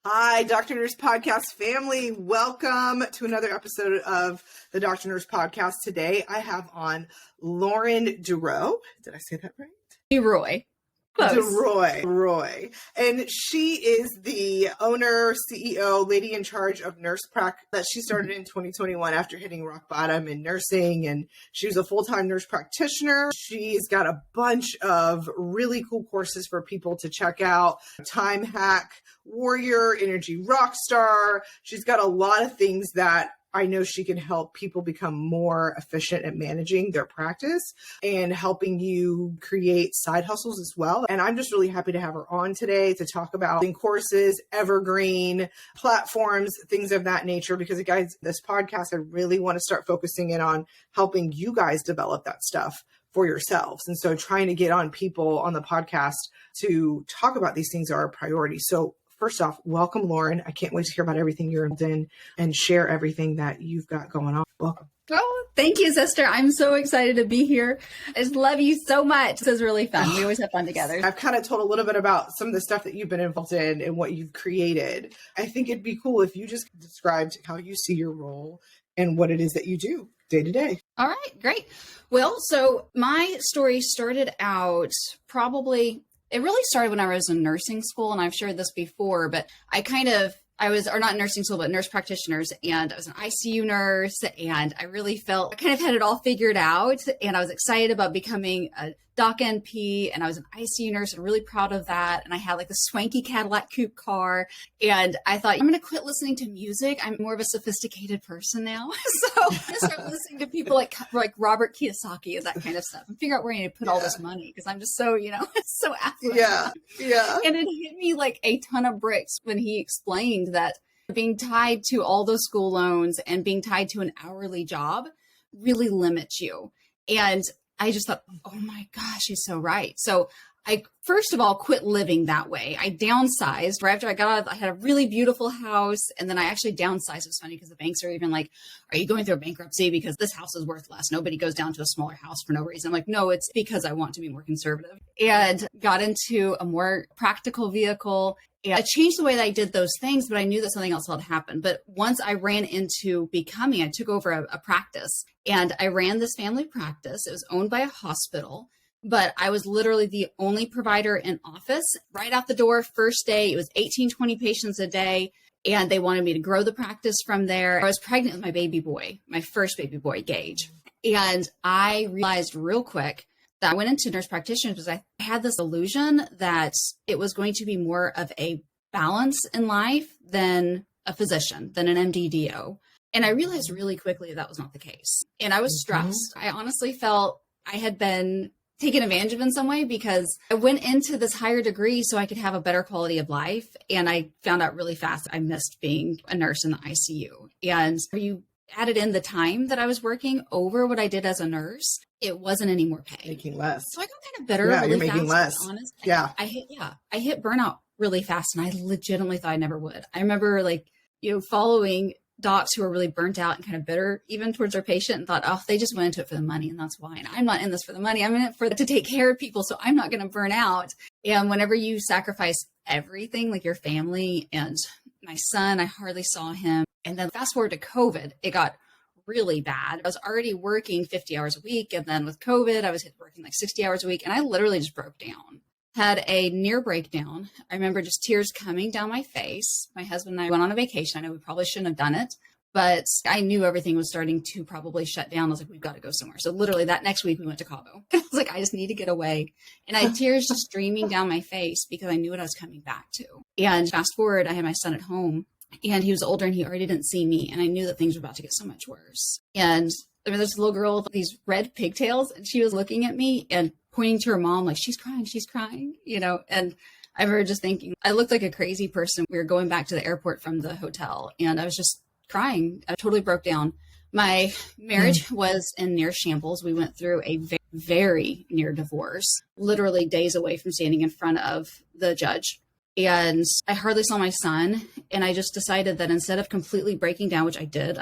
Hi, Dr. Nurse Podcast family. Welcome to another episode of the Dr. Nurse Podcast. Today, I have on Lauren Duroy. Did I say that right? Duroy. Duroy. And she is the owner, CEO, lady in charge of NursePrac that she started in 2021 after hitting rock bottom in nursing. And she was a full-time nurse practitioner. She's got a bunch of really cool courses for people to check out. Time Hack, Warrior, Energy Rockstar. She's got a lot of things that I know she can help people become more efficient at managing their practice and helping you create side hustles as well. And I'm just really happy to have her on today to talk about courses, evergreen platforms, things of that nature, because guys, this podcast, I really want to start focusing in on helping you guys develop that stuff for yourselves. And so trying to get on people on the podcast to talk about these things are a priority. So first off, welcome, Lauren. I can't wait to hear about everything you're in and share everything that you've got going on. Welcome. Oh, thank you, sister. I'm so excited to be here. I just love you so much. This is really fun. We always have fun together. I've kind of told a little bit about some of the stuff that you've been involved in and what you've created. I think it'd be cool if you just described how you see your role and what it is that you do day to day. All right, great. Well, so my story started out it really started when I was in nursing school, and I've shared this before, but or not nursing school, but nurse practitioners, and I was an ICU nurse, and I really felt I kind of had it all figured out, and I was excited about becoming a doc NP, and I was an ICU nurse and really proud of that, and I had like the swanky Cadillac coupe car, and I thought, I'm going to quit listening to music. I'm more of a sophisticated person now, so I started listening to people like Robert Kiyosaki and that kind of stuff, and figure out where I need to put all this money, because I'm just so, so affluent. Yeah. And it hit me like a ton of bricks when he explained that being tied to all those school loans and being tied to an hourly job really limits you. And I just thought, oh my gosh, he's so right. So I, first of all, quit living that way. I downsized right after I got out. I had a really beautiful house, and then I actually downsized. It was funny because the banks are even like, are you going through a bankruptcy because this house is worth less? Nobody goes down to a smaller house for no reason. I'm like, no, it's because I want to be more conservative, and got into a more practical vehicle. And I changed the way that I did those things, but I knew that something else had happened. But once I ran into becoming, I took over a practice, and I ran this family practice. It was owned by a hospital, but I was literally the only provider in office right out the door. First day, it was 18, 20 patients a day. And they wanted me to grow the practice from there. I was pregnant with my baby boy, my first baby boy, Gage. And I realized real quick that I went into nurse practitioners because I had this illusion that it was going to be more of a balance in life than a physician, than an MDDO. And I realized really quickly that was not the case. And I was stressed. I honestly felt I had been taken advantage of in some way, because I went into this higher degree so I could have a better quality of life. And I found out really fast I missed being a nurse in the ICU. And you added in the time that I was working over what I did as a nurse, it wasn't any more pay. Making less. So I got kind of bitter really really you're making fast, less. Honest. Yeah. I hit burnout really fast, and I legitimately thought I never would. I remember following docs who were really burnt out and kind of bitter even towards their patient, and thought, oh, they just went into it for the money, and that's why. And I'm not in this for the money. I'm in it to take care of people, so I'm not going to burn out. And whenever you sacrifice everything, like your family and my son, I hardly saw him. And then fast forward to COVID, it got really bad. I was already working 50 hours a week. And then with COVID, I was working like 60 hours a week. And I literally just broke down, had a near breakdown. I remember just tears coming down my face. My husband and I went on a vacation. I know we probably shouldn't have done it, but I knew everything was starting to probably shut down. I was like, we've got to go somewhere. So literally that next week we went to Cabo. I was like, I just need to get away. And I had tears just streaming down my face because I knew what I was coming back to. And fast forward, I had my son at home, and he was older and he already didn't see me. And I knew that things were about to get so much worse. And I mean, there's a little girl with these red pigtails, and she was looking at me and pointing to her mom, like, she's crying, and I remember just thinking, I looked like a crazy person. We were going back to the airport from the hotel, and I was just crying. I totally broke down. My marriage was in near shambles. We went through a very near divorce, literally days away from standing in front of the judge. And I hardly saw my son. And I just decided that instead of completely breaking down, which I did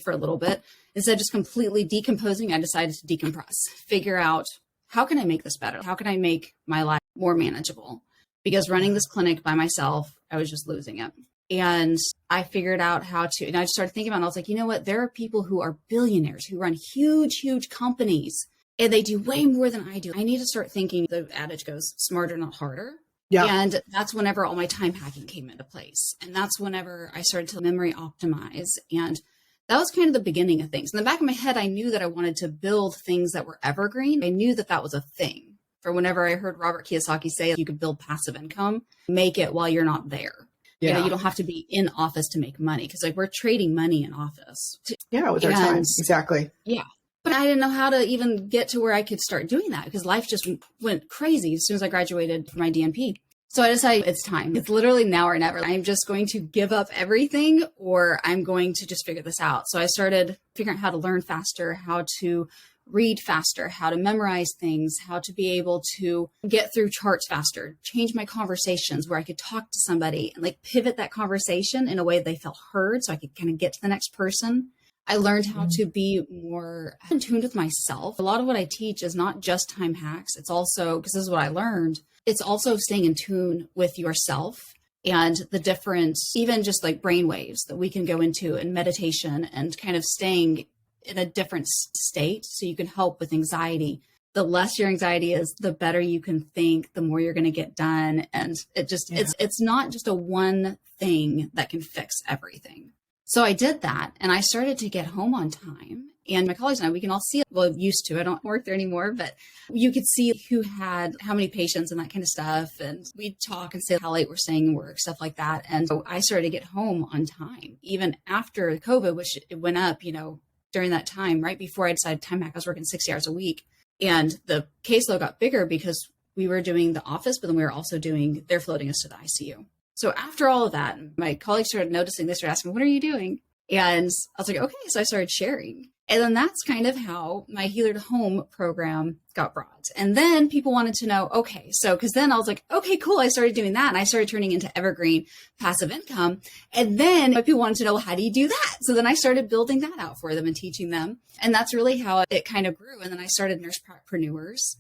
for a little bit, instead of just completely decomposing, I decided to decompress, figure out, how can I make this better? How can I make my life more manageable? Because running this clinic by myself, I was just losing it. And I figured out how to, and I started thinking about it. And I was like, you know what? There are people who are billionaires who run huge, huge companies, and they do way more than I do. I need to start thinking, the adage goes, smarter, not harder. Yeah. And that's whenever all my time hacking came into place. And that's whenever I started to memory optimize. And that was kind of the beginning of things. In the back of my head, I knew that I wanted to build things that were evergreen. I knew that that was a thing. For whenever I heard Robert Kiyosaki say you could build passive income, make it while you're not there. Yeah. You know, you don't have to be in office to make money, because like we're trading money in office. Yeah, with our time. Exactly. Yeah. But I didn't know how to even get to where I could start doing that, because life just went crazy as soon as I graduated from my DNP. So I decided it's time. It's literally now or never. I'm just going to give up everything, or I'm going to just figure this out. So I started figuring out how to learn faster, how to read faster, how to memorize things, how to be able to get through charts faster, change my conversations where I could talk to somebody and like pivot that conversation in a way that they felt heard, so I could kind of get to the next person. I learned how to be more in tune with myself. A lot of what I teach is not just time hacks. It's also, because this is what I learned, it's also staying in tune with yourself and the different, even just like brain waves that we can go into in meditation, and kind of staying in a different state so you can help with anxiety. The less your anxiety is, the better you can think, the more you're going to get done. And it just, it's not just a one thing that can fix everything. So I did that, and I started to get home on time. And my colleagues and I, we can all see it. Well, used to. I don't work there anymore, but you could see who had how many patients and that kind of stuff. And we'd talk and say how late we're staying in work, stuff like that. And so I started to get home on time, even after COVID, which it went up, you know, during that time, right before I decided time hack, I was working 60 hours a week. And the caseload got bigger because we were doing the office, but then we were also they're floating us to the ICU. So after all of that, my colleagues started noticing this, started asking, what are you doing? And I was like, okay. So I started sharing. And then that's kind of how my Healer to Home program got brought. And then people wanted to know, okay, so, because then I was like, okay, cool. I started doing that. And I started turning into evergreen passive income. And then people wanted to know, how do you do that? So then I started building that out for them and teaching them. And that's really how it kind of grew. And then I started NursePracPreneurs,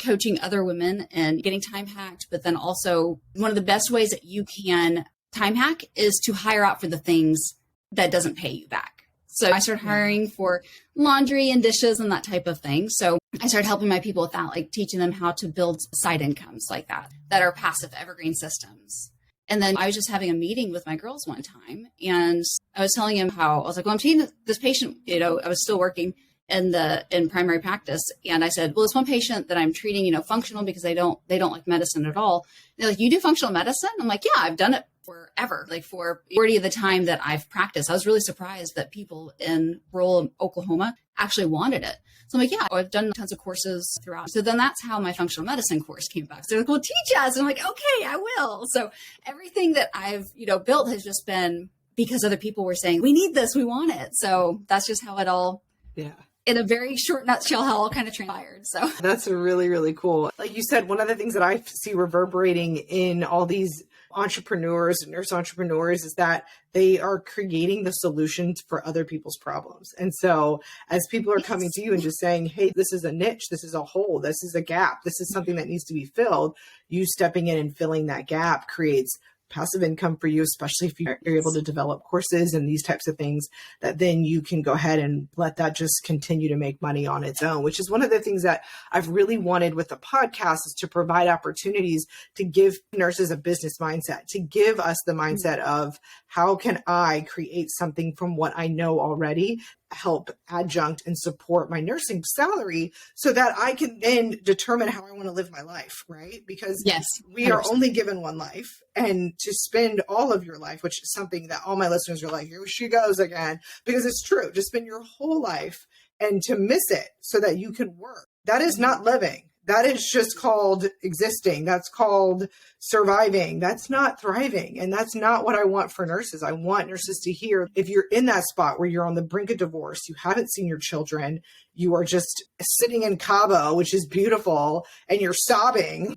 coaching other women and getting time hacked. But then also, one of the best ways that you can time hack is to hire out for the things that doesn't pay you back. So I started hiring for laundry and dishes and that type of thing. So I started helping my people with that, like teaching them how to build side incomes like that are passive evergreen systems. And then I was just having a meeting with my girls one time, and I was telling him how I was like, well, I'm treating this patient, you know, I was still working in primary practice. And I said, well, this one patient that I'm treating, you know, functional, because they don't like medicine at all. And they're like, you do functional medicine? I'm like, yeah, I've done it forever, like for 40 of the time that I've practiced. I was really surprised that people in rural Oklahoma actually wanted it. So I'm like, yeah, I've done tons of courses throughout. So then that's how my functional medicine course came back. So they're like, well, teach us. And I'm like, okay, I will. So everything that I've, you know, built has just been because other people were saying, we need this, we want it. So that's just how it all, in a very short nutshell, how it all kind of transpired. So that's really, really cool. Like you said, one of the things that I see reverberating in all these entrepreneurs and nurse entrepreneurs is that they are creating the solutions for other people's problems. And so as people are coming to you and just saying, hey, this is a niche, this is a hole, this is a gap, this is something that needs to be filled, you stepping in and filling that gap creates passive income for you, especially if you're able to develop courses and these types of things, that then you can go ahead and let that just continue to make money on its own, which is one of the things that I've really wanted with the podcast, is to provide opportunities to give nurses a business mindset, to give us the mindset of how can I create something from what I know already, help adjunct and support my nursing salary so that I can then determine how I want to live my life, right? Because we are only given one life, and to spend all of your life, which is something that all my listeners are like, here she goes again, because it's true, to spend your whole life and to miss it so that you can work. That is not living. That is just called existing. That's called surviving. That's not thriving. And that's not what I want for nurses. I want nurses to hear, if you're in that spot where you're on the brink of divorce, you haven't seen your children, you are just sitting in Cabo, which is beautiful, and you're sobbing,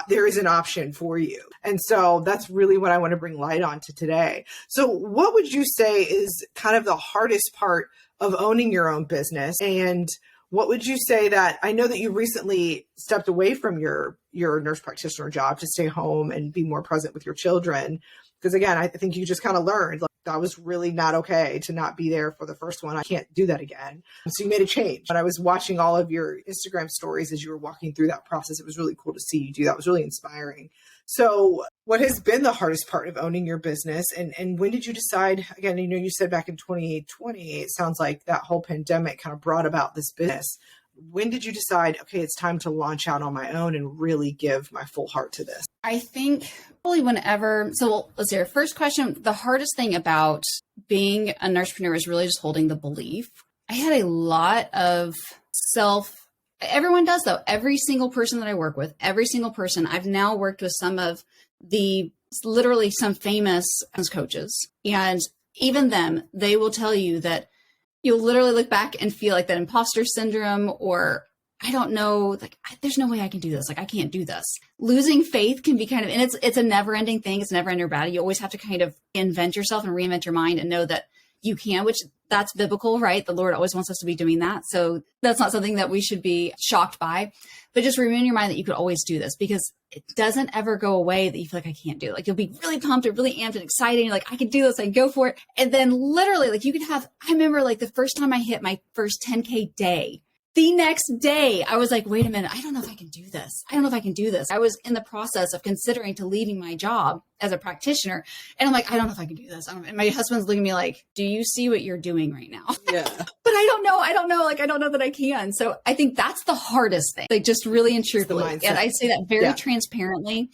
there is an option for you. And so that's really what I want to bring light on to today. So what would you say is kind of the hardest part of owning your own business? And what would you say that, I know that you recently stepped away from your nurse practitioner job to stay home and be more present with your children. Because again, I think you just kind of learned like that was really not okay to not be there for the first one. I can't do that again. So you made a change. But I was watching all of your Instagram stories as you were walking through that process. It was really cool to see you do that. It was really inspiring. So what has been the hardest part of owning your business? And when did you decide, again, you said back in 2020, it sounds like that whole pandemic kind of brought about this business. When did you decide, okay, it's time to launch out on my own and really give my full heart to this? I think probably whenever, so let's see, our first question, the hardest thing about being a nursepreneur is really just holding the belief. I had a lot of everyone does though. Every single person that I work with, every single person, I've now worked with some of literally some famous coaches. And even them, they will tell you that you'll literally look back and feel like that imposter syndrome, or I don't know, like, there's no way I can do this. Like, I can't do this. Losing faith can be kind of, and it's a never ending thing. It's never ending battle. You always have to kind of invent yourself and reinvent your mind and know that you can, which that's biblical, right? The Lord always wants us to be doing that. So that's not something that we should be shocked by, but just remember in your mind that you could always do this, because it doesn't ever go away that you feel like I can't do it. Like you'll be really pumped or really amped and excited. You're like, I can do this. I can go for it. And then literally like you could have, I remember like the first time I hit my first 10K day, the next day, I was like, wait a minute, I don't know if I can do this. I don't know if I can do this. I was in the process of considering to leaving my job as a practitioner. And I'm like, I don't know if I can do this. And my husband's looking at me like, do you see what you're doing right now? Yeah. But I don't know. Like, I don't know that I can. So I think that's the hardest thing. Like just really and truthfully. And I say that very transparently,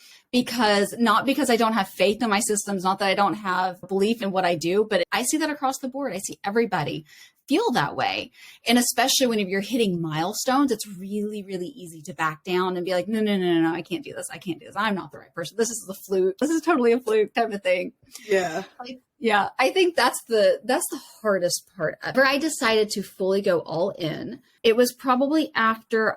not because I don't have faith in my systems, not that I don't have belief in what I do, but I see that across the board. I see everybody feel that way. And especially when you're hitting milestones, it's really, really easy to back down and be like, no, I can't do this. I can't do this. I'm not the right person. This is the fluke. This is totally a fluke type of thing. Yeah. Yeah. I think that's the hardest part. Where I decided to fully go all in, it was probably after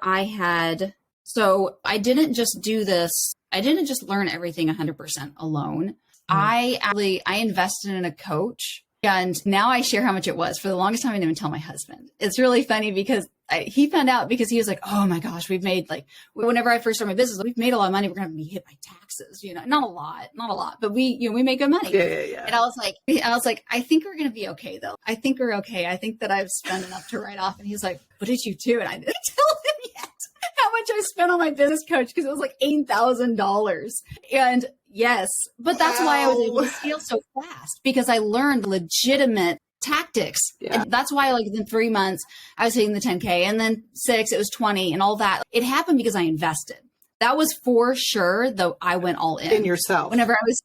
so I didn't just do this. I didn't just learn everything 100% alone. I invested in a coach. And now I share how much it was. For the longest time, I didn't even tell my husband. It's really funny because he found out because he was like, oh my gosh, we've made whenever I first started my business, we've made a lot of money. We're going to be hit by taxes, not a lot, but we make good money. Yeah. And I was like, I think we're going to be okay though. I think we're okay. I think that I've spent enough to write off. And he's like, what did you do? And I didn't tell him yet how much I spent on my business coach because it was like $8,000. And yes, but that's why I was able to scale so fast, because I learned legitimate tactics. Yeah. And that's why in 3 months I was hitting the 10K, and then 6, it was 20 and all that. It happened because I invested. That was for sure, though. I went all in yourself. Whenever I was,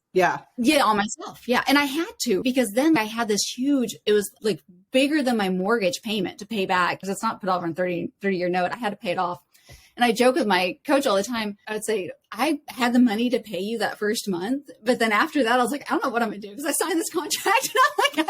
on myself. Yeah. And I had to, because then I had this it was like bigger than my mortgage payment to pay back, because it's not put off on 30-year note. I had to pay it off. And I joke with my coach all the time. I would say, I had the money to pay you that first month. But then after that, I was like, I don't know what I'm going to do, because I signed this contract and I'm like,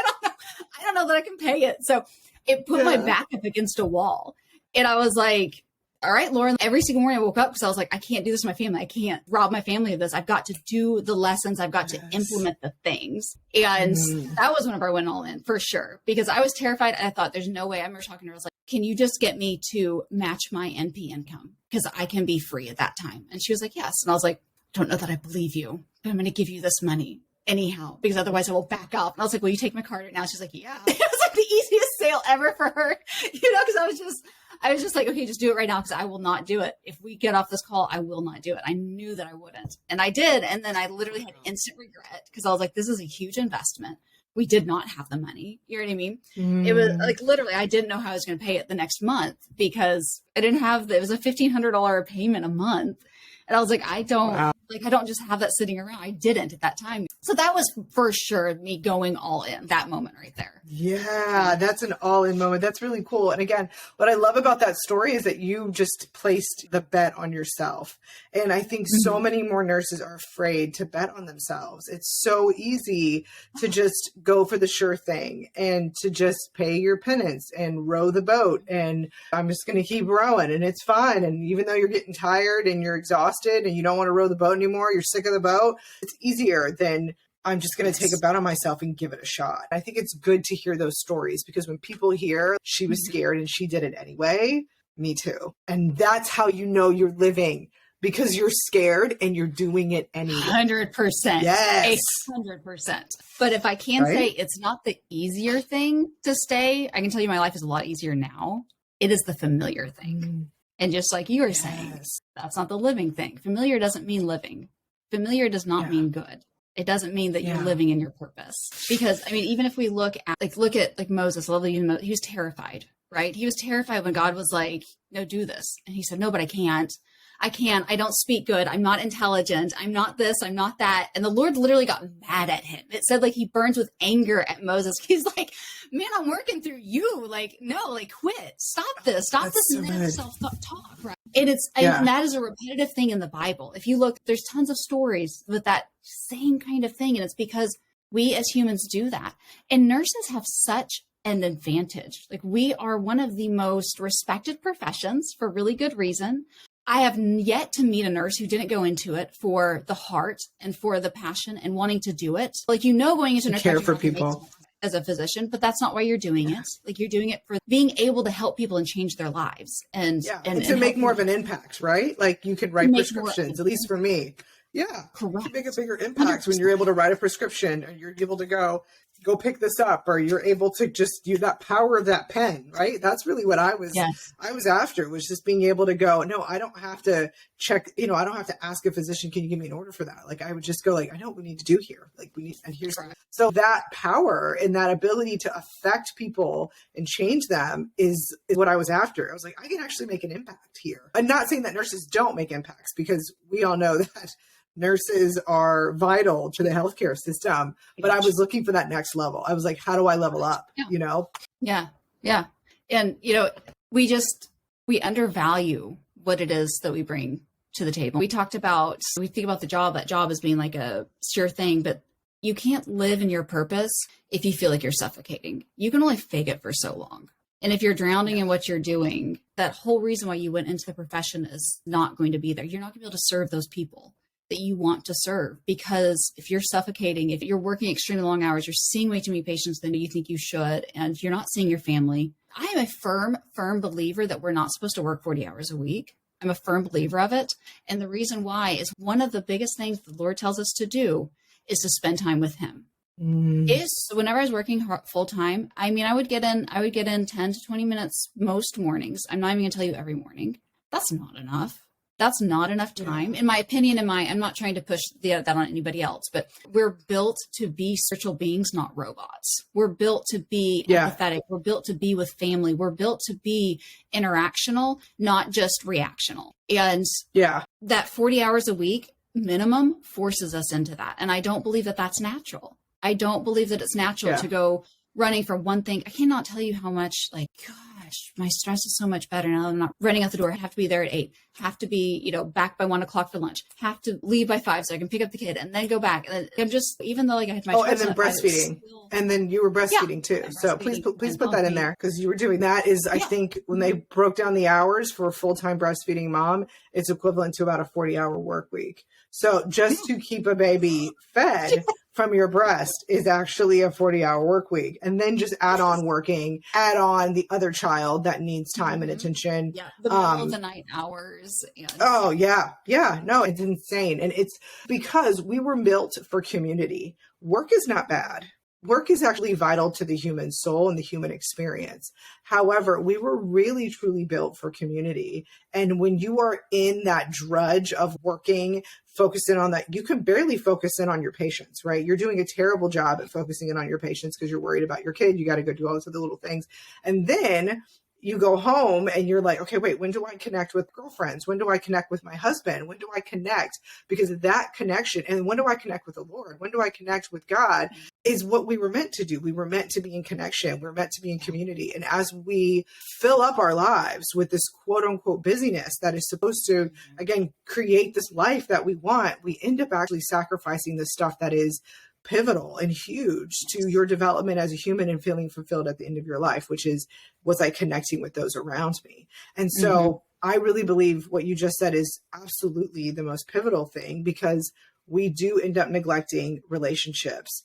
I don't know that I can pay it. So it put my back up against a wall. And I was like, all right, Lauren, every single morning I woke up because I was like, I can't do this to my family. I can't rob my family of this. I've got to do the lessons. I've got to implement the things. And that was whenever I went all in, for sure, because I was terrified. I thought there's no way. I remember talking to her. I was like, can you just get me to match my NP income? Because I can be free at that time. And she was like, yes. And I was like, don't know that I believe you, but I'm going to give you this money anyhow, because otherwise I will back off. And I was like, will you take my card right now? She's like, yeah. It was like the easiest sale ever for her, because I was just like, okay, just do it right now, because I will not do it. If we get off this call, I will not do it. I knew that I wouldn't. And I did. And then I literally had instant regret, because I was like, this is a huge investment. We did not have the money. You know what I mean? It was like, literally, I didn't know how I was going to pay it the next month, because I didn't have, it was a $1,500 payment a month. And I was like, I don't just have that sitting around. I didn't at that time. So that was for sure me going all in, that moment right there. Yeah, that's an all-in moment. That's really cool. And again, what I love about that story is that you just placed the bet on yourself. And I think so many more nurses are afraid to bet on themselves. It's so easy to just go for the sure thing and to just pay your penance and row the boat. And I'm just going to keep rowing and it's fine. And even though you're getting tired and you're exhausted and you don't want to row the boat anymore, you're sick of the boat, it's easier than I'm just going to take a bet on myself and give it a shot. I think it's good to hear those stories, because when people hear she was scared and she did it anyway, me too. And that's how you know you're living because you're scared and you're doing it anyway. 100%. Yes. 100%. But if I can say it's not the easier thing to stay, I can tell you my life is a lot easier now. It is the familiar thing. And just like you were saying, that's not the living thing. Familiar doesn't mean living. Familiar does not mean good. It doesn't mean that you're living in your purpose. Because, I mean, even if we look at Moses, he was terrified, right? He was terrified when God was like, no, do this. And he said, no, but I can't. I don't speak good. I'm not intelligent. I'm not this. I'm not that. And the Lord literally got mad at him. It said like he burns with anger at Moses. He's like, man, I'm working through you. Like, no, like quit. Stop this. Stop this negative self-talk. Right. And and that is a repetitive thing in the Bible. If you look, there's tons of stories with that same kind of thing. And it's because we as humans do that. And nurses have such an advantage. Like we are one of the most respected professions for really good reason. I have yet to meet a nurse who didn't go into it for the heart and for the passion and wanting to do it. Like, going into nurse care for people as a physician, but that's not why you're doing it. Like you're doing it for being able to help people and change their lives and to make more of an impact, right? Like you could write prescriptions, at least for me. Yeah. Correct. You make a bigger impact 100%. When you're able to write a prescription and you're able to go pick this up, or you're able to just use that power of that pen, right? That's really what I was after, was just being able to go, no, I don't have to check, I don't have to ask a physician, can you give me an order for that? Like I would just go like, I know what we need to do here. Like so that power and that ability to affect people and change them is what I was after. I was like, I can actually make an impact here. I'm not saying that nurses don't make impacts, because we all know that nurses are vital to the healthcare system, but I was looking for that next level. I was like, how do I level up? Yeah. And, we undervalue what it is that we bring to the table. We think about the job, that job as being like a sure thing, but you can't live in your purpose if you feel like you're suffocating. You can only fake it for so long. And if you're drowning in what you're doing, that whole reason why you went into the profession is not going to be there. You're not going to be able to serve those people that you want to serve, because if you're suffocating, if you're working extremely long hours, you're seeing way too many patients than you think you should, and you're not seeing your family. I am a firm believer that we're not supposed to work 40 hours a week. I'm a firm believer of it. And the reason why is one of the biggest things the Lord tells us to do is to spend time with him. Whenever I was working full time, I would get in 10 to 20 minutes most mornings. I'm not even gonna tell you every morning. That's not enough. That's not enough time, in my opinion. I'm not trying to push that on anybody else, but we're built to be spiritual beings, not robots. We're built to be empathetic. We're built to be with family. We're built to be interactional, not just reactional. And that 40 hours a week minimum forces us into that. And I don't believe that that's natural. I don't believe that it's natural to go running from one thing. I cannot tell you how much, gosh, my stress is so much better now that I'm not running out the door. I have to be there at 8, have to be, back by 1 o'clock for lunch, have to leave by 5 so I can pick up the kid and then go back. And I'm just, even though I had my and then breastfeeding. And then you were breastfeeding too. So please put that in there, because you were doing that. I think when they broke down the hours for a full-time breastfeeding mom, it's equivalent to about a 40-hour work week. So just to keep a baby fed from your breast is actually a 40-hour work week. And then just add on the other child that needs time and attention. Yeah, the middle of the night hours. No, it's insane. And it's because we were built for community. Work is not bad. Work is actually vital to the human soul and the human experience. However, we were really, truly built for community. And when you are in that drudge of working, focusing on that, you can barely focus in on your patients, right? You're doing a terrible job at focusing in on your patients because you're worried about your kid. You got to go do all those other little things. And then you go home and you're like, okay, wait, when do I connect with girlfriends? When do I connect with my husband? When do I connect? Because of that connection. And when do I connect with the Lord? When do I connect with God is what we were meant to do. We were meant to be in connection. We're meant to be in community. And as we fill up our lives with this quote unquote busyness that is supposed to, again, create this life that we want, we end up actually sacrificing the stuff that is pivotal and huge to your development as a human and feeling fulfilled at the end of your life, which is, was I connecting with those around me? And so I really believe what you just said is absolutely the most pivotal thing, because we do end up neglecting relationships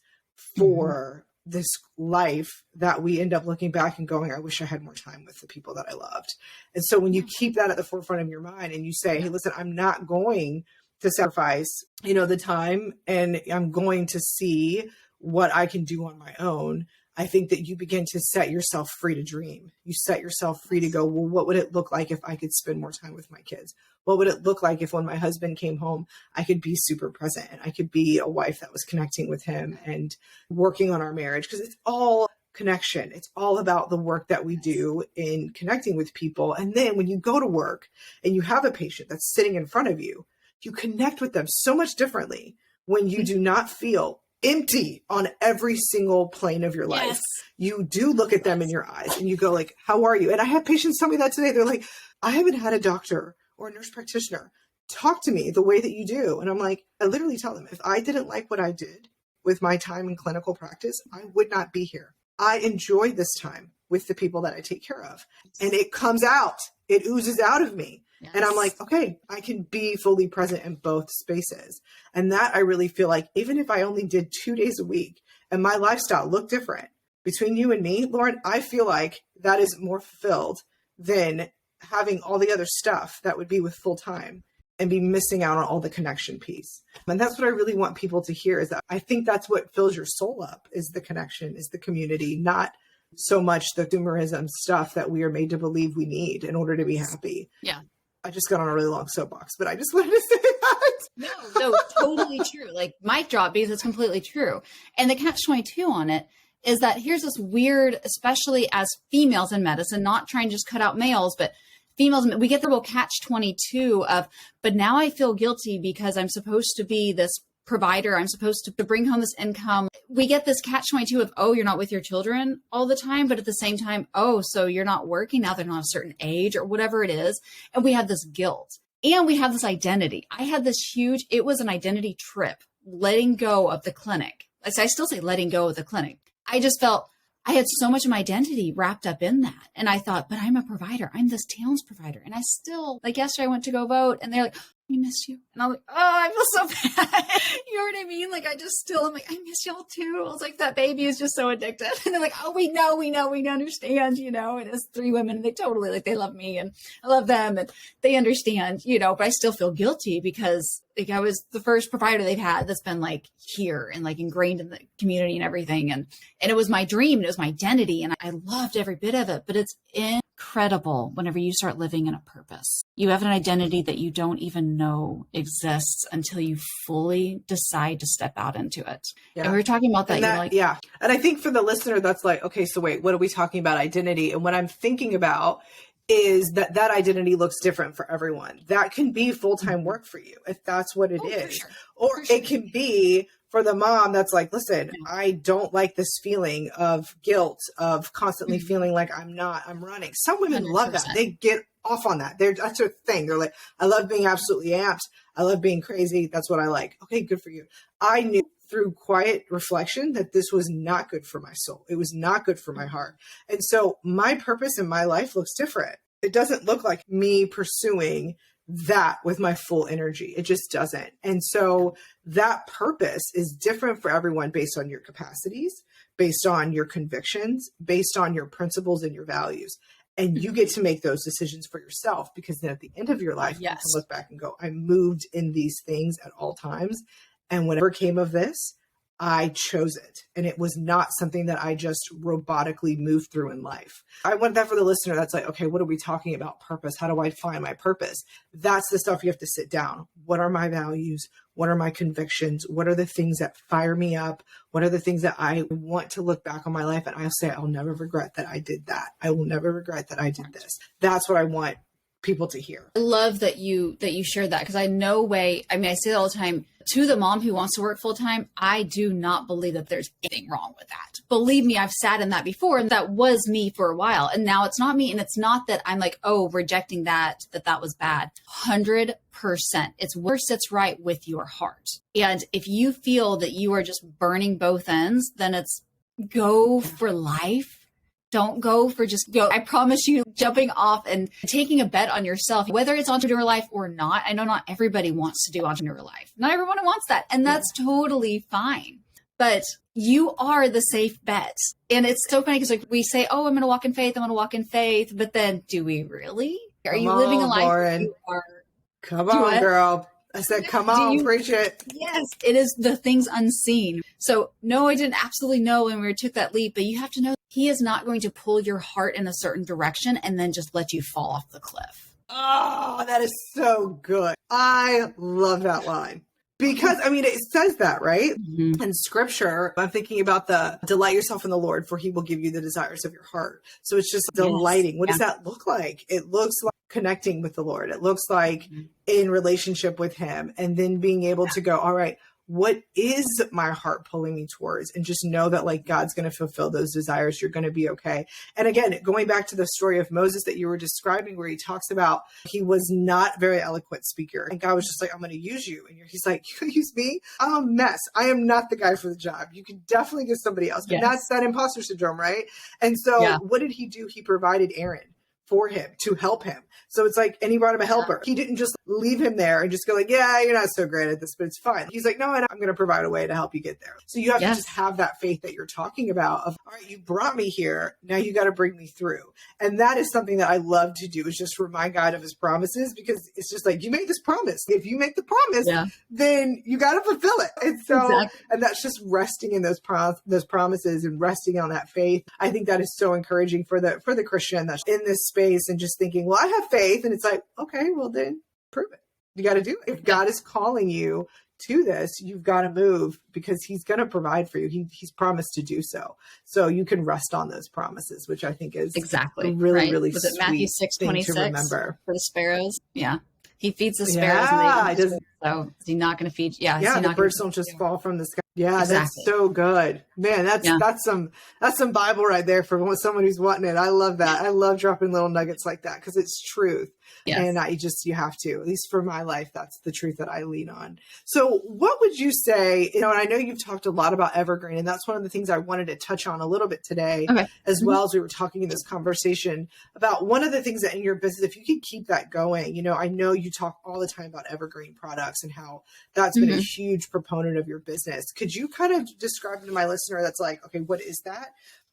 for this life that we end up looking back and going, I wish I had more time with the people that I loved. And so when you keep that at the forefront of your mind and you say, hey, listen, I'm not going to sacrifice, the time, and I'm going to see what I can do on my own, I think that you begin to set yourself free to dream. You set yourself free to go, well, what would it look like if I could spend more time with my kids? What would it look like if when my husband came home, I could be super present and I could be a wife that was connecting with him and working on our marriage? Because it's all connection. It's all about the work that we do in connecting with people. And then when you go to work and you have a patient that's sitting in front of you, you connect with them so much differently when you do not feel empty on every single plane of your life. Yes. You do look at them in your eyes and you go like, how are you? And I have patients tell me that today. They're like, I haven't had a doctor or a nurse practitioner talk to me the way that you do. And I'm like, I literally tell them, if I didn't like what I did with my time in clinical practice, I would not be here. I enjoy this time with the people that I take care of. And it comes out, it oozes out of me. Yes. And I'm like, okay, I can be fully present in both spaces. And that I really feel like, even if I only did 2 days a week and my lifestyle looked different between you and me, Lauren, I feel like that is more fulfilled than having all the other stuff that would be with full time and be missing out on all the connection piece. And that's what I really want people to hear, is that I think that's what fills your soul up, is the connection, is the community, not so much the consumerism stuff that we are made to believe we need in order to be happy. Yeah. I just got on a really long soapbox, but I just wanted to say that. No, totally true. Like, mic drop, because it's completely true. And the catch-22 on it is that here's this weird, especially as females in medicine, not trying to just cut out males, but females, we get the little catch-22 of, but now I feel guilty because I'm supposed to be this provider. I'm supposed to bring home this income. We get this catch-22 of, oh, you're not with your children all the time, but at the same time, oh, so you're not working now, they're not a certain age or whatever it is. And we have this guilt and we have this identity. I had this huge, it was an identity trip, letting go of the clinic. I still say letting go of the clinic. I just felt I had so much of my identity wrapped up in that. And I thought, but I'm a provider. I'm this town's provider. And I still, like yesterday, I went to go vote and they're like, we missed you. And I'm like, oh, I feel so bad. You know what I mean? Like, I'm like, I miss y'all too. I was like, that baby is just so addicted. And they're like, oh, we understand, and it's 3 women and they totally, like, they love me and I love them and they understand, but I still feel guilty because like I was the first provider they've had that's been like here and like ingrained in the community and everything. And it was my dream and it was my identity and I loved every bit of it, but it's incredible whenever you start living in a purpose. You have an identity that you don't even know exists until you fully decide to step out into it. Yeah. And we were talking about that. Yeah. And I think for the listener, that's like, okay, so wait, what are we talking about identity? And what I'm thinking about is that identity looks different for everyone. That can be full-time work for you if that's what it is. Sure. Or it can be for the mom that's like, listen, I don't like this feeling of guilt, of constantly feeling like I'm running. Some women 100%. Love that. They get off on that. That's their thing. They're like, I love being absolutely amped. I love being crazy. That's what I like. Okay, good for you. I knew through quiet reflection that this was not good for my soul. It was not good for my heart. And so my purpose in my life looks different. It doesn't look like me pursuing that with my full energy. It just doesn't. And so that purpose is different for everyone based on your capacities, based on your convictions, based on your principles and your values. And you get to make those decisions for yourself, because then at the end of your life, you can look back and go, I moved in these things at all times. And whatever came of this, I chose it. And it was not something that I just robotically moved through in life. I want that for the listener. That's like, okay, what are we talking about? Purpose. How do I find my purpose? That's the stuff you have to sit down. What are my values? What are my convictions? What are the things that fire me up? What are the things that I want to look back on my life and I'll say, I'll never regret that I did that. I will never regret that I did this. That's what I want people to hear. I love that you shared that, because I say it all the time to the mom who wants to work full time. I do not believe that there's anything wrong with that. Believe me, I've sat in that before, and that was me for a while. And now it's not me. And it's not that I'm like, oh, rejecting that was bad. 100%. It's where sits right with your heart. And if you feel that you are just burning both ends, then it's go for life. Don't go for just go. I promise you, jumping off and taking a bet on yourself, whether it's entrepreneur life or not. I know not everybody wants to do entrepreneur life. Not everyone wants that. And that's totally fine. but you are the safe bet. And it's so funny because like we say, oh, I'm going to walk in faith. I'm going to walk in faith. But then do we really? Are you living a life where you are? Come on, girl. I said, come on, preach it. Yes, it is the things unseen. So no, I didn't absolutely know when we took that leap, but you have to know he is not going to pull your heart in a certain direction and then just let you fall off the cliff. Oh, that is so good. I love that line. Because, I mean, it says that, right? Mm-hmm. In scripture, I'm thinking about the delight yourself in the Lord, for he will give you the desires of your heart. So it's just delighting. What does that look like? It looks like connecting with the Lord. It looks like in relationship with him, and then being able to go, all right, what is my heart pulling me towards? And just know that like God's going to fulfill those desires. You're going to be okay. And again, going back to the story of Moses that you were describing, where he talks about he was not a very eloquent speaker. And God was just like, I'm going to use you. And he's like, you use me? I'm a mess. I am not the guy for the job. You can definitely get somebody else. But that's that imposter syndrome, right? And so what did he do? He provided Aaron for him to help him. So it's like, and he brought him a helper. He didn't just leave him there and just go like, yeah, you're not so great at this, but it's fine. He's like, no, I'm going to provide a way to help you get there. So you have to just have that faith that you're talking about of, all right, you brought me here. Now you got to bring me through. And that is something that I love to do, is just remind God of his promises, because it's just like, you made this promise. If you make the promise, then you got to fulfill it. And so, and that's just resting in those promises and resting on that faith. I think that is so encouraging for the Christian that's in this space and just thinking, well, I have faith. And it's like, okay, well then prove it. You got to do it. If God is calling you to this, you've got to move, because he's going to provide for you. He's promised to do so. So you can rest on those promises, which I think is really Was it Matthew 6:26 to remember for the sparrows? Yeah. He feeds the sparrows. And they so is he not going to feed? Yeah. The birds don't just fall from the sky. Yeah, that's so good, man. That's some Bible right there for someone who's wanting it. I love that. I love dropping little nuggets like that, because it's truth. Yes. And you have to, at least for my life, that's the truth that I lean on. So what would you say, and I know you've talked a lot about evergreen, and that's one of the things I wanted to touch on a little bit today, as well as we were talking in this conversation about one of the things that in your business, if you could keep that going, I know you talk all the time about evergreen products and how that's been a huge proponent of your business. Could you kind of describe to my listener that's like, okay, what is that?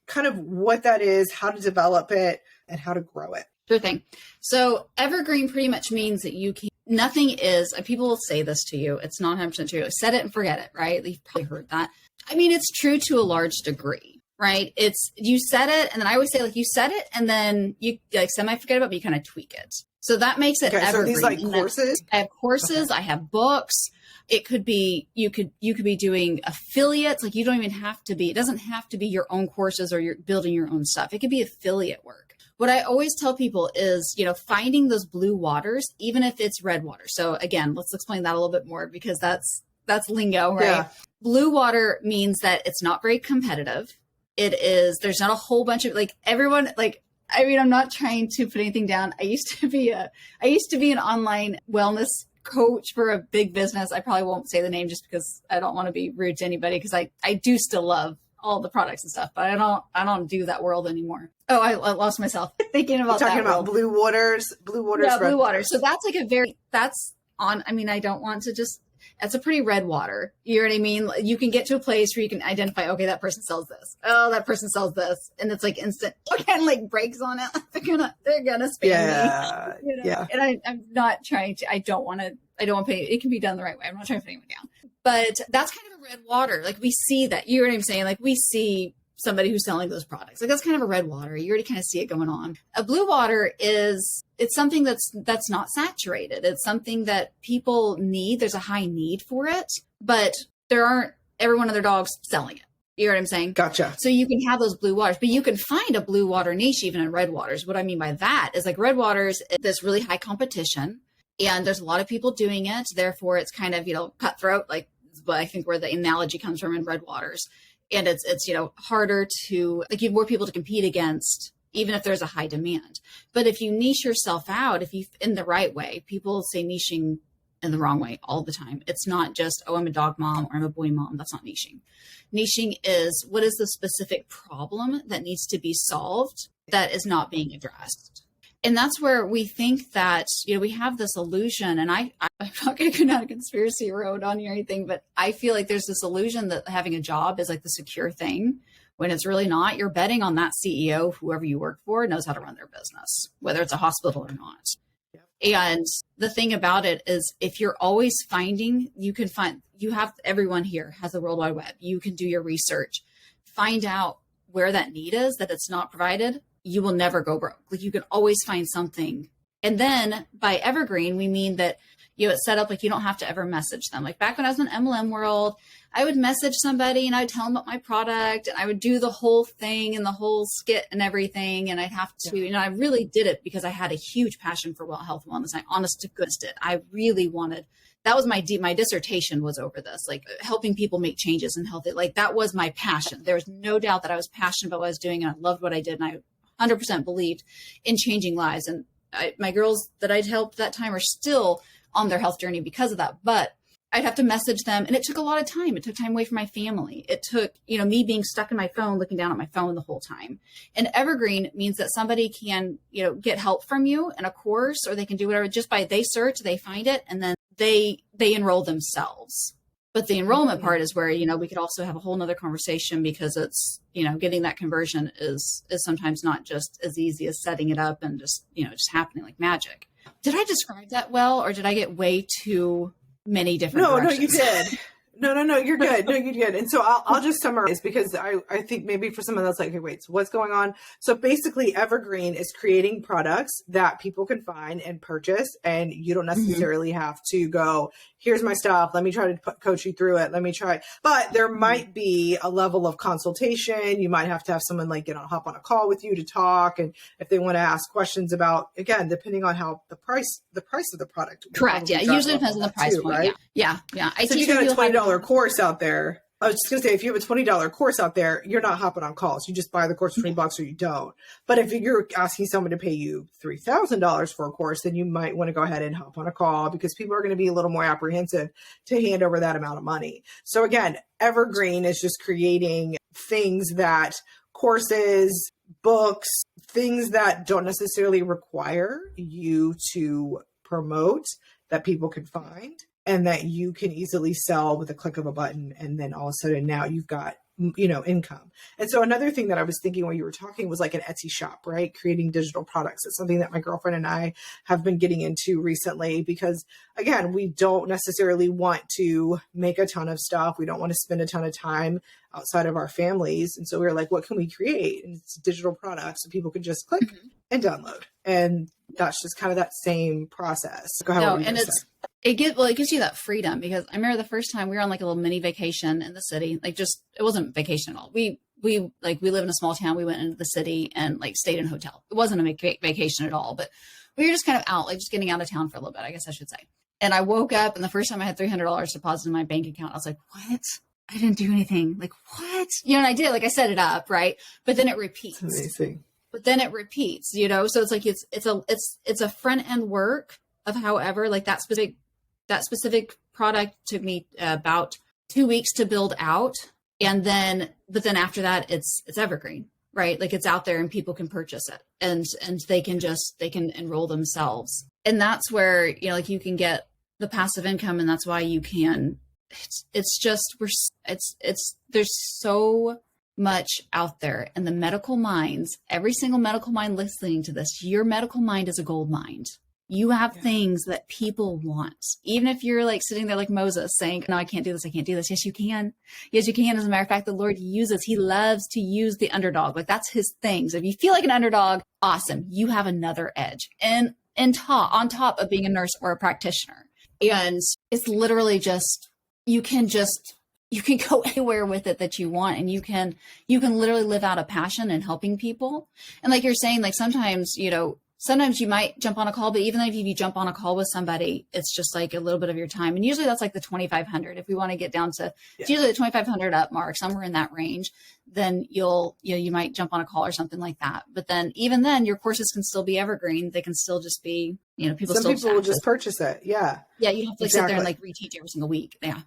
Kind of what that is, how to develop it, and how to grow it. Sure thing. So evergreen pretty much means that nothing is, and people will say this to you, it's not 100% true. Set it and forget it, right? You've probably heard that. I mean, it's true to a large degree, right? It's, you set it, and then I always say, like, you set it, and then you like semi-forget about it, but you kind of tweak it. So that makes it evergreen. So these like courses? I have courses, I have books. It could be, you could be doing affiliates. Like, you don't even have to be, it doesn't have to be your own courses or you're building your own stuff. It could be affiliate work. What I always tell people is, finding those blue waters, even if it's red water. So again, let's explain that a little bit more, because that's lingo, right? Yeah. Blue water means that it's not very competitive. There's not a whole bunch of everyone, I'm not trying to put anything down. I used to be an online wellness coach for a big business. I probably won't say the name just because I don't want to be rude to anybody, because I do still love all the products and stuff, but I don't do that world anymore. Oh, I lost myself thinking about talking about blue waters. Yeah, blue water. So that's like I don't want to just, that's a pretty red water. You know what I mean? You can get to a place where you can identify, okay, that person sells this. Oh, that person sells this. And it's like instant, kind of like brakes on it. They're gonna spam me. Yeah. And I'm not trying to, I don't want to pay, it can be done the right way. I'm not trying to put anyone down, but that's kind of a red water. Like, we see that, you know what I'm saying? Like, we see somebody who's selling those products. Like, that's kind of a red water. You already kind of see it going on. A blue water it's something that's not saturated. It's something that people need. There's a high need for it, but there aren't every one of their dogs selling it. You know what I'm saying? Gotcha. So you can have those blue waters, but you can find a blue water niche even in red waters. What I mean by that is, like, red waters, there's really high competition and there's a lot of people doing it. Therefore, it's kind of, cutthroat, like, I think where the analogy comes from in red waters. And it's harder to, like, you have more people to compete against, even if there's a high demand. But if you niche yourself out, if you in the right way, people say niching in the wrong way all the time. It's not just, oh, I'm a dog mom or I'm a boy mom. That's not niching. Niching is, what is the specific problem that needs to be solved that is not being addressed? And that's where we think that, we have this illusion, and I'm not going to go down a conspiracy road on you or anything, but I feel like there's this illusion that having a job is like the secure thing, when it's really not. You're betting on that CEO, whoever you work for, knows how to run their business, whether it's a hospital or not. And the thing about it is, if you're always finding, you have, everyone here has the World Wide Web. You can do your research, find out where that need is, that it's not provided. You will never go broke. Like, you can always find something. And then by evergreen, we mean that, it's set up like you don't have to ever message them. Like back when I was in MLM world, I would message somebody and I would tell them about my product, and I would do the whole thing and the whole skit and everything. And I'd have to, I really did it because I had a huge passion for health and wellness. I honest to goodness did. I really wanted, that was my dissertation was over this, like helping people make changes in health. Like that was my passion. There was no doubt that I was passionate about what I was doing, and I loved what I did. And I 100% believed in changing lives. And my girls that I'd helped that time are still on their health journey because of that. But I'd have to message them, and it took a lot of time. It took time away from my family. It took, me being stuck in my phone, looking down at my phone the whole time. And evergreen means that somebody can, get help from you in a course, or they can do whatever just by, they search, they find it, and then they enroll themselves. But the enrollment part is where, we could also have a whole nother conversation, because it's, getting that conversion is sometimes not just as easy as setting it up and just happening like magic. Did I describe that well, or did I get way too many different directions? No, you did. No, you're good. No, you're good. And so I'll just summarize, because I think maybe for someone that's like, okay, wait, so what's going on? So basically, evergreen is creating products that people can find and purchase, and you don't necessarily have to go, here's my stuff, let me try to coach you through it, let me try. But there might be a level of consultation. You might have to have someone like hop on a call with you to talk, and if they want to ask questions about, again, depending on how the price of the product. Correct. Yeah, it usually depends on the price point. Right? Yeah. So if you got a $20 course out there, I was just going to say, if you have a $20 course out there, you're not hopping on calls. You just buy the course for $20 or you don't. But if you're asking someone to pay you $3,000 for a course, then you might want to go ahead and hop on a call, because people are going to be a little more apprehensive to hand over that amount of money. So again, evergreen is just creating things that, courses, books, things that don't necessarily require you to promote, that people can find, and that you can easily sell with a click of a button. And then all of a sudden now you've got, income. And so another thing that I was thinking when you were talking was like an Etsy shop, right? Creating digital products. It's something that my girlfriend and I have been getting into recently, because again, we don't necessarily want to make a ton of stuff. We don't want to spend a ton of time outside of our families. And so we were like, what can we create? And it's digital products, so people can just click and download. And that's just kind of that same process. Go ahead. It gives you that freedom, because I remember the first time we were on like a little mini vacation in the city. Like, just, it wasn't vacation at all. We live in a small town. We went into the city and like stayed in a hotel. It wasn't a vacation at all, but we were just kind of out, like just getting out of town for a little bit, I guess I should say. And I woke up, and the first time I had $300 deposited in my bank account, I was like, what? I didn't do anything. Like, what? And I did, like, I set it up, right? But then it repeats. That's amazing. But then it repeats, so it's like, it's a front end work of, however, like that specific product took me about 2 weeks to build out. But then after that, it's evergreen, right? Like, it's out there and people can purchase it, and they can enroll themselves. And that's where, like, you can get the passive income. And that's why you can, there's so much out there, and the medical minds, every single medical mind listening to this, your medical mind is a gold mine. You have things that people want. Even if you're like sitting there like Moses saying, no, I can't do this. I can't do this. Yes, you can. Yes, you can. As a matter of fact, the Lord he loves to use the underdog. Like, that's his thing. So if you feel like an underdog, awesome. You have another edge on top of being a nurse or a practitioner. And it's literally just, you can go anywhere with it that you want, and you can literally live out a passion in helping people. And like you're saying, like, sometimes you might jump on a call, but even if you jump on a call with somebody, it's just like a little bit of your time. And usually that's like the 2,500. If we want to get down to, it's usually the 2,500 up mark, somewhere in that range, then you might jump on a call or something like that. But then even then, your courses can still be evergreen. They can still just be, people will just purchase it. Yeah. Yeah. You don't have to sit there and like reteach every single week. Yeah.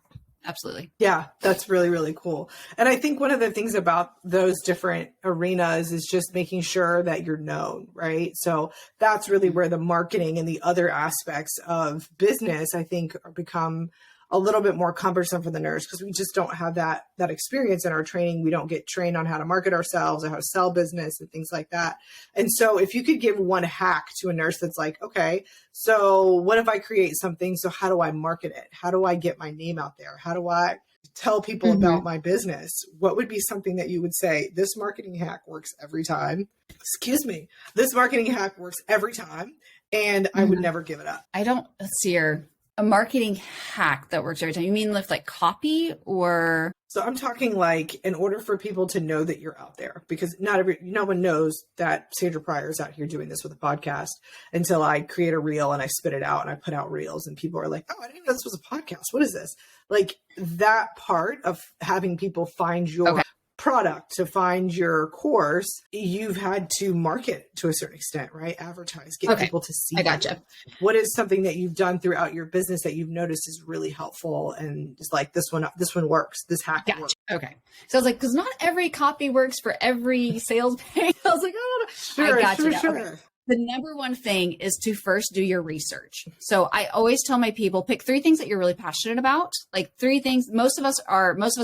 absolutely. Yeah, that's really, really cool. And I think one of the things about those different arenas is just making sure that you're known, right? So that's really where the marketing and the other aspects of business, I think, become a little bit more cumbersome for the nurse, because we just don't have that experience in our training. We don't get trained on how to market ourselves or how to sell business and things like that. And so if you could give one hack to a nurse that's like, okay, so what if I create something? So how do I market it? How do I get my name out there? How do I tell people about my business? What would be something that you would say, this marketing hack works every time? Excuse me. This marketing hack works every time, and I would never give it up. Let's see here. A marketing hack that works every time. You mean like copy or? So I'm talking like, in order for people to know that you're out there, because no one knows that Sandra Pryor is out here doing this with a podcast until I create a reel and I spit it out and I put out reels and people are like, oh, I didn't know this was a podcast. What is this? Like, that part of having people find your product, to find your course, you've had to market to a certain extent, right? Advertise, get people to see. I gotcha. What is something that you've done throughout your business that you've noticed is really helpful and just like, this one works, this hack works? Okay. So I was like, because not every copy works for every sales page. I was like, oh, sure, I got you. Sure. Okay. The number one thing is to first do your research. So I always tell my people, pick 3 things that you're really passionate about. Like 3 things. Most of us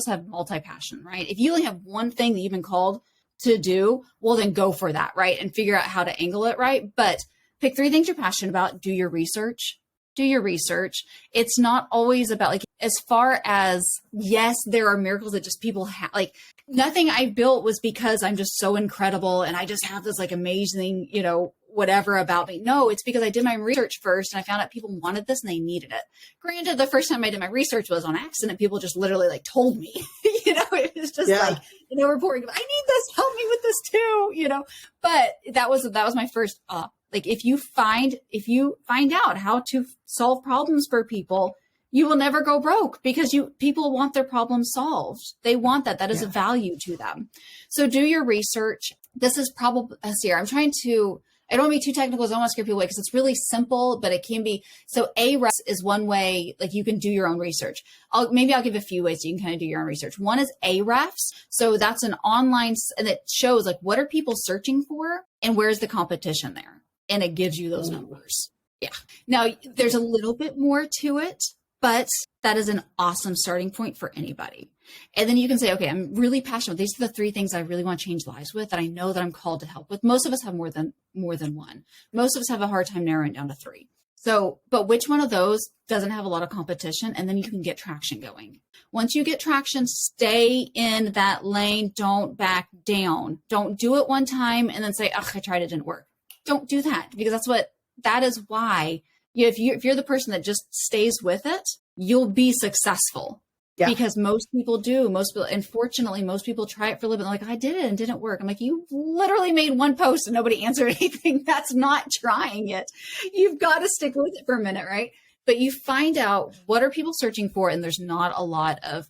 have multi-passion, right? If you only have one thing that you've been called to do, well, then go for that, right? And figure out how to angle it, right? But pick 3 things you're passionate about. Do your research. It's not always about, like, as far as, yes, there are miracles that just people have, like, nothing I built was because I'm just so incredible and I just have this like amazing, whatever about me. No, it's because I did my research first and I found out people wanted this and they needed it. Granted, the first time I did my research was on accident. People just literally like told me, it was just like, reporting, I need this, help me with this too, but that was my first, like, if you find out how to solve problems for people, you will never go broke, because people want their problems solved. They want that. That is a value to them. So do your research. This is probably, I don't want to be too technical, because I don't want to scare people away, because it's really simple, but it can be. So AREFs is one way, like, you can do your own research. I'll give a few ways so you can kind of do your own research. One is AREFs. So that's an online, and it shows like, what are people searching for and where's the competition there? And it gives you those numbers. Yeah. Now there's a little bit more to it, but that is an awesome starting point for anybody. And then you can say, okay, I'm really passionate. These are the 3 things I really want to change lives with, that I know that I'm called to help with. Most of us have more than one. Most of us have a hard time narrowing down to 3. So, but which one of those doesn't have a lot of competition? And then you can get traction going. Once you get traction, stay in that lane. Don't back down. Don't do it one time and then say, oh, I tried, it didn't work. Don't do that, because that is why if you're the person that just stays with it, you'll be successful. Yeah. Because most people do. Unfortunately, most people try it for a living. They're like, I did it and it didn't work. I'm like, you literally made one post and nobody answered anything. That's not trying it. You've got to stick with it for a minute, right? But you find out, what are people searching for, and there's not a lot of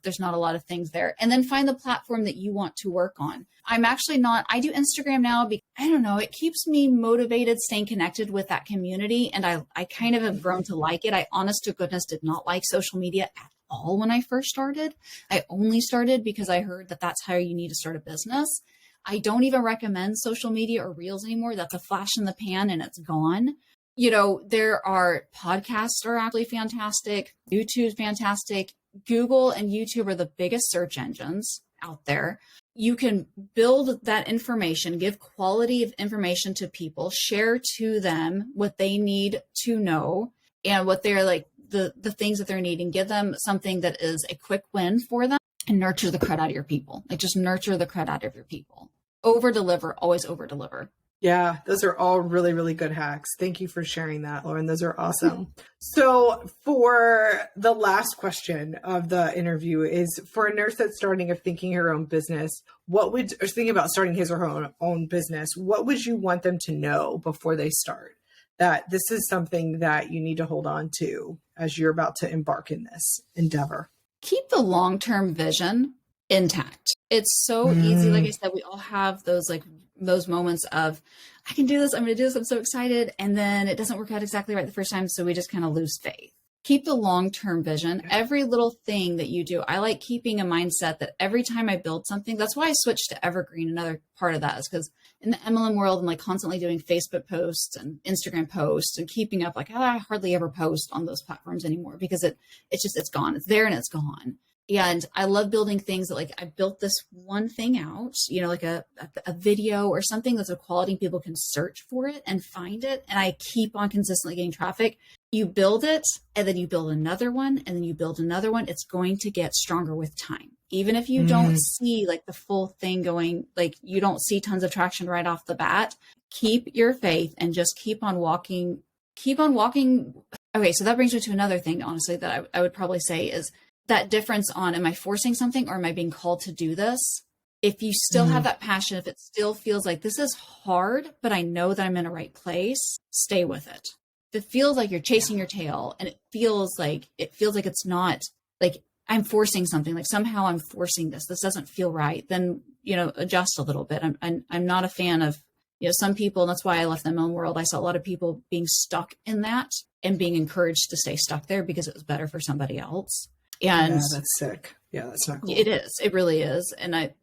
things there. And then find the platform that you want to work on. I do Instagram now because, I don't know, it keeps me motivated, staying connected with that community. And I kind of have grown to like it. I, honest to goodness, did not like social media at all when I first started. I only started because I heard that that's how you need to start a business. I don't even recommend social media or reels anymore. That's a flash in the pan and it's gone. There are podcasts are actually fantastic. YouTube's fantastic. Google and YouTube are the biggest search engines out there. You can build that information, give quality of information to people, share to them what they need to know and what they're like, the things that they're needing, give them something that is a quick win for them, and nurture the crud out of your people. Like, just nurture the crud out of your people. Over deliver, always over deliver. Yeah, those are all really, really good hacks. Thank you for sharing that, Lauren. Those are awesome. So for the last question of the interview is, for a nurse that's starting or thinking her own business, or thinking about starting his or her own business, what would you want them to know before they start? That this is something that you need to hold on to as you're about to embark in this endeavor. Keep the long-term vision intact. It's so easy. Like I said, we all have those moments of, I can do this, I'm going to do this, I'm so excited. And then it doesn't work out exactly right the first time. So we just kind of lose faith. keep the long-term vision. Every little thing that you do, I like keeping a mindset that every time I build something, that's why I switched to evergreen. Another part of that is because in the MLM world, I'm like constantly doing Facebook posts and Instagram posts and keeping up. Like I hardly ever post on those platforms anymore because it's gone. It's there and it's gone. And I love building things that like I built this one thing out, you know, like a video or something that's of quality. People can search for it and find it. And I keep on consistently getting traffic. You build it and then you build another one and then you build another one. It's going to get stronger with time. Even if you don't see like the full thing going, like you don't see tons of traction right off the bat, keep your faith and just keep on walking. Okay. So that brings me to another thing, honestly, that I would probably say is that difference on, am I forcing something or am I being called to do this? If you still have that passion, if it still feels like this is hard, but I know that I'm in a right place, stay with it. If it feels like you're chasing your tail and it feels like it's not like I'm forcing something, like somehow I'm forcing this doesn't feel right, then, you know, adjust a little bit. I'm not a fan of, you know, some people, and that's why I left the MLM world. I saw a lot of people being stuck in that and being encouraged to stay stuck there because it was better for somebody else. And yeah, that's sick. Yeah, that's not cool. It is. It really is. And I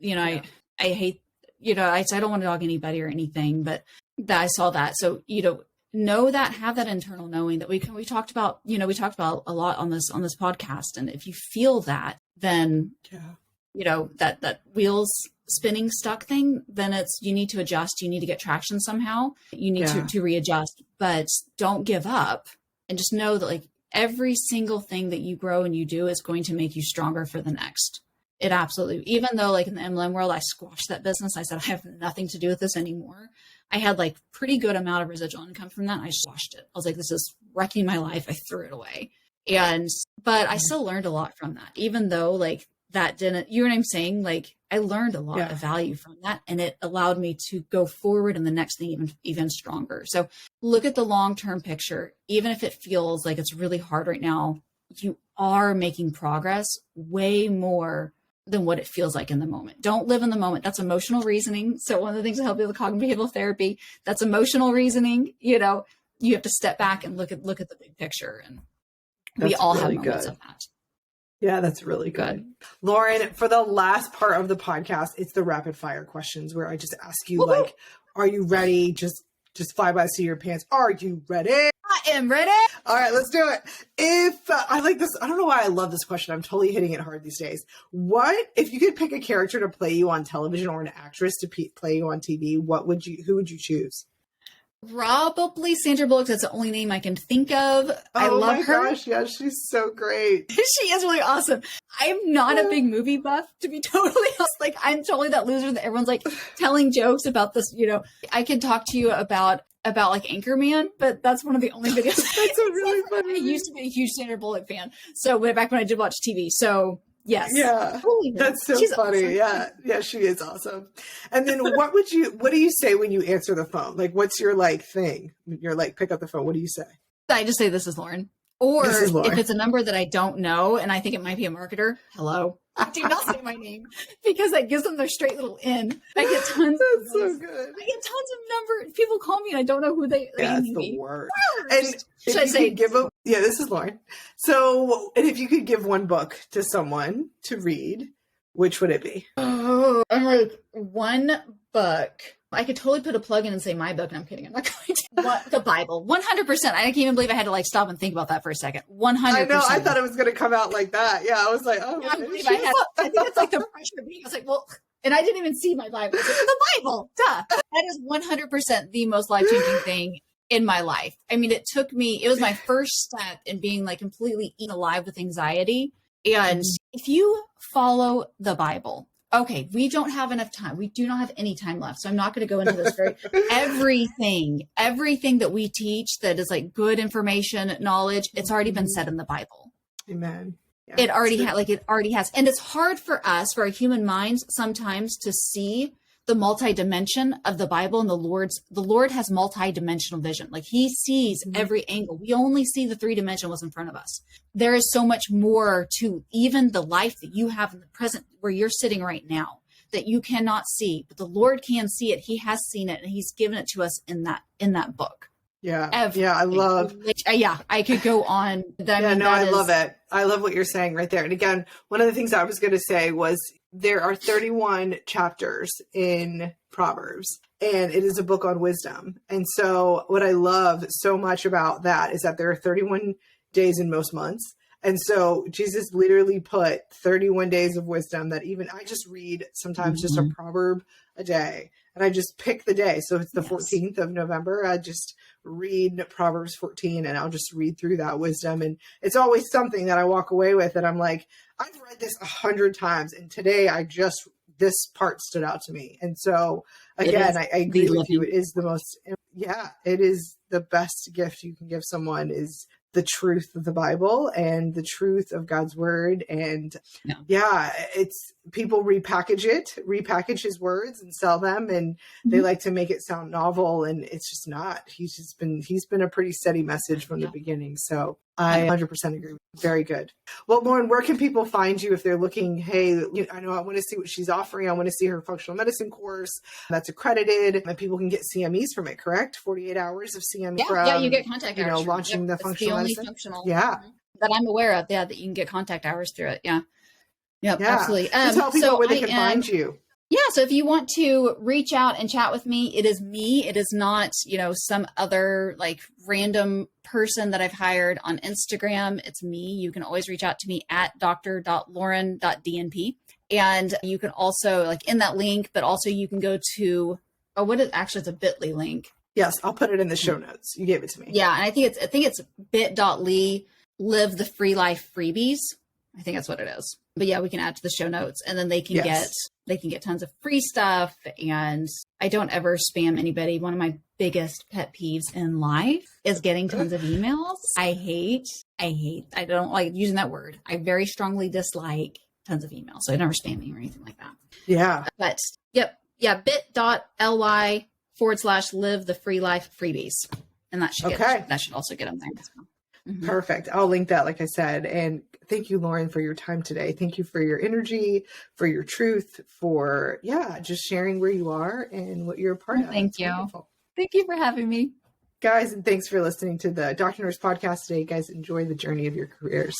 hate, you know, I don't want to dog anybody or anything, but that I saw that. So, you know that, have that internal knowing that we talked about, you know, we talked about a lot on this podcast. And if you feel that, then, you know, that wheels spinning stuck thing, then you need to adjust. You need to get traction somehow. You need to readjust, but don't give up and just know that like, every single thing that you grow and you do is going to make you stronger for the next. It absolutely, even though like in the MLM world, I squashed that business. I said, I have nothing to do with this anymore. I had like pretty good amount of residual income from that. I squashed it. I was like, this is wrecking my life. I threw it away. But I still learned a lot from that, even though like that didn't, you know what I'm saying? Like I learned a lot of value from that and it allowed me to go forward in the next thing even stronger. So look at the long-term picture. Even if it feels like it's really hard right now, you are making progress way more than what it feels like in the moment. Don't live in the moment. That's emotional reasoning. So one of the things that help you with cognitive behavioral therapy, that's emotional reasoning. You know, you have to step back and look at the big picture, and we all have moments of that. Yeah, that's really good. Lauren, for the last part of the podcast, it's the rapid fire questions where I just ask you like, are you ready? Just fly by the seat of your pants. Are you ready? I am ready. All right, let's do it. If I like this, I don't know why I love this question. I'm totally hitting it hard these days. What if you could pick a character to play you on television or an actress to play you on TV? Who would you choose? Probably Sandra Bullock. That's the only name I can think of. I love her. Oh my gosh, yeah, she's so great. She is really awesome. I'm not a big movie buff, to be totally honest. Like, I'm totally that loser that everyone's like telling jokes about this. You know, I can talk to you about like Anchorman, but that's one of the only videos. That's a really funny. I used to be a huge Sandra Bullock fan. So back when I did watch TV. So yes. Yeah. That's so She's funny. Awesome. Yeah. She is awesome. And then what do you say when you answer the phone? Like, what's your like thing? You're like, pick up the phone. What do you say? I just say, this is Lauren. Or if it's a number that I don't know and I think it might be a marketer, hello. I do not say my name because that gives them their straight little in. I get tons. That's so good. I get tons of numbers. People call me and I don't know who they. Yeah, that's the worst. And should I say this is Lauren. So, and if you could give one book to someone to read, which would it be? Oh, I'm like, one book. I could totally put a plug in and say my book, and I'm kidding. I'm not going to. The Bible, 100%. I can't even believe I had to like stop and think about that for a second. 100%. I know. I thought it was going to come out like that. Yeah, I was like, oh. I think it's like the pressure of being. I was like, well, and I didn't even see my Bible. I was like, the Bible, duh. That is 100% the most life-changing thing in my life. I mean, it was my first step in being like completely eaten alive with anxiety. And if you follow the Bible. Okay, we don't have enough time. We do not have any time left. So I'm not going to go into this everything that we teach that is like good information, knowledge, it's already been said in the Bible. Amen. Yeah, it already has. And it's hard for us, for our human minds sometimes to see the multi-dimension of the Bible, and the Lord has multi-dimensional vision. Like he sees every angle. We only see the 3-dimensional what's in front of us. There is so much more to even the life that you have in the present where you're sitting right now that you cannot see, but the Lord can see it. He has seen it and he's given it to us in that book. Yeah. Yeah. I love. Yeah. I could go on. I love it. I love what you're saying right there. And again, one of the things I was going to say was there are 31 chapters in Proverbs, and it is a book on wisdom. And so what I love so much about that is that there are 31 days in most months. And so Jesus literally put 31 days of wisdom that even I just read sometimes just a proverb a day, and I just pick the day. So it's the 14th of November. I just read Proverbs 14 and I'll just read through that wisdom. And it's always something that I walk away with and I'm like, I've read this 100 times. And today this part stood out to me. And so again, I agree with you. It is the most, it is the best gift you can give someone is the truth of the Bible and the truth of God's word. And it's people repackage his words and sell them. And they like to make it sound novel, and it's just not. He's been a pretty steady message from the beginning. So I 100% agree. Very good. Well, Lauren, where can people find you if they're looking, hey, I know I want to see what she's offering. I want to see her functional medicine course that's accredited, and people can get CMEs from it, correct? 48 hours of CME you get contact hours. Launching the functional medicine. That I'm aware of. Yeah, that you can get contact hours through it. Yeah. Yep, absolutely. Tell people where they can find you. Yeah. So if you want to reach out and chat with me, it is me. It is not, some other like random person that I've hired on Instagram. It's me. You can always reach out to me at dr.lauren.dnp. And you can also in that link, but also you can go to, it's a bit.ly link. Yes. I'll put it in the show notes. You gave it to me. Yeah. And I think it's bit.ly live the free life freebies. I think that's what it is. But yeah, we can add to the show notes, and then they can get tons of free stuff. And I don't ever spam anybody. One of my biggest pet peeves in life is getting tons of emails. I don't like using that word. I very strongly dislike tons of emails. So I never spam me or anything like that. Yeah. But bit.ly/live the free life freebies. And that should also get them there as well. Mm-hmm. Perfect. I'll link that, like I said. And thank you, Lauren, for your time today. Thank you for your energy, for your truth, for, just sharing where you are and what you're a part of. Thank you. Wonderful. Thank you for having me. Guys, and thanks for listening to the Dr. Nurse podcast today. Guys, enjoy the journey of your careers.